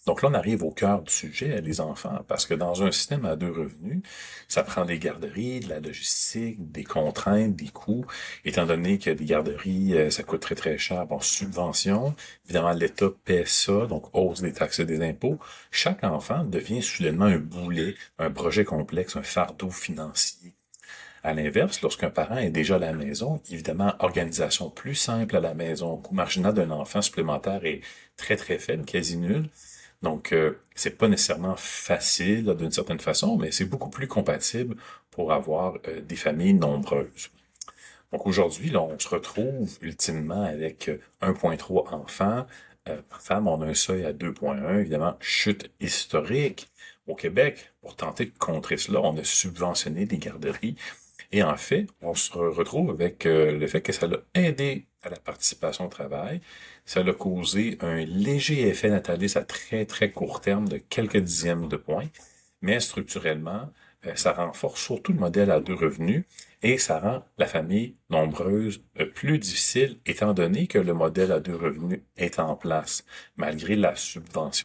Donc là, on arrive au cœur du sujet, les enfants, parce que dans un système à deux revenus, ça prend des garderies, de la logistique, des contraintes, des coûts. Étant donné que des garderies, ça coûte très très cher, bon, subvention, évidemment, l'État paie ça, donc hausse des taxes et des impôts. Chaque enfant devient soudainement un boulet, un projet complexe, un fardeau financier. À l'inverse, lorsqu'un parent est déjà à la maison, évidemment, organisation plus simple à la maison, coût marginal d'un enfant supplémentaire est très très faible, quasi nul. Donc, c'est pas nécessairement facile d'une certaine façon, mais c'est beaucoup plus compatible pour avoir des familles nombreuses. Donc aujourd'hui, là, on se retrouve ultimement avec 1,3 enfants. Par femme, on a un seuil à 2,1. Évidemment, chute historique. Au Québec, pour tenter de contrer cela, on a subventionné des garderies. Et en fait, on se retrouve avec le fait que ça l'a aidé à la participation au travail. Ça l'a causé un léger effet nataliste à très, très court terme de quelques dixièmes de points. Mais structurellement, ça renforce surtout le modèle à deux revenus et ça rend la famille nombreuse plus difficile étant donné que le modèle à deux revenus est en place, malgré la subvention.